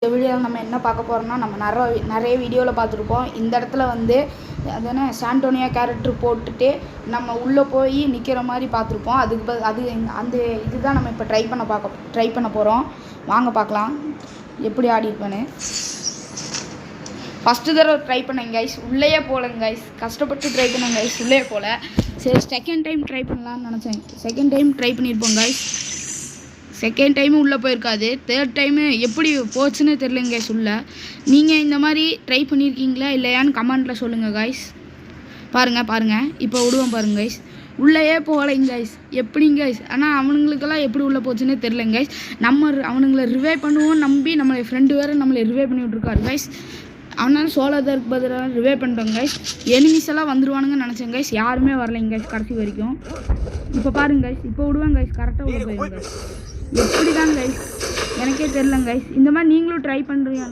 இந்த வீடியோவில் நம்ம என்ன பார்க்க போகிறோம்னா, நம்ம நிறைய வீடியோவில் பார்த்துருப்போம். இந்த இடத்துல வந்து அது சாண்டோனியா கேரக்டர் போட்டுட்டு நம்ம உள்ளே போய் நிற்கிற மாதிரி பார்த்துருப்போம். அந்த இதுதான் நம்ம இப்போ ட்ரை பண்ண போகிறோம். வாங்க பார்க்கலாம் எப்படி ஆடிருப்பேன்னு. ஃபஸ்ட்டு தடவை ட்ரை பண்ணேங்க கைஸ், உள்ளேயே போகலங்க கைஸ், கஷ்டப்பட்டு ட்ரை பண்ணேங்க கைஸ், உள்ளே போகல. சரி, செகண்ட் டைம் ட்ரை பண்ணலான்னு நினச்சேன். செகண்ட் டைம் ட்ரை பண்ணியிருப்போம் கைஸ். செகண்ட் டைமும் உள்ளே போயிருக்காது. தேர்ட் டைமு எப்படி போச்சுன்னு தெரிலங்க கைஸ். உள்ளே நீங்கள் இந்த மாதிரி ட்ரை பண்ணியிருக்கீங்களா இல்லையான்னு கமெண்ட்டில் சொல்லுங்கள் கைஸ். பாருங்கள் இப்போ விடுவோம் பாருங்கள் கைஸ். உள்ளேயே போகலைங்க கைஸ். எப்படிங்க கைஸ்? ஆனால் அவனுங்களுக்கெல்லாம் எப்படி உள்ளே போச்சுன்னே தெரிலங்க கைஸ். அவனுங்களை ரிவே பண்ணுவோம் நம்பி நம்மளை ஃப்ரெண்டு வேறு நம்மளை ரிவே பண்ணி விட்ருக்காரு கைஸ். அவனால சோலோதருக்கு பதிலாக ரிவே பண்ணிட்டோங்க கைஸ். எனிமிஸ் எல்லாம் வந்துடுவானுங்கன்னு நினச்சேன் கைஸ். யாருமே வரலைங்க கைஸ் கடைசி வரைக்கும். இப்போ பாருங்க கைஸ், இப்போ விடுவாங்க கைஸ், கரெக்டாக உள்ள போயிருங்க கைஸ். எப்படி தான் கைஸ் எனக்கே தெரிலங்க கைஸ். இந்த மாதிரி நீங்களும் ட்ரை பண்ணுறீங்க.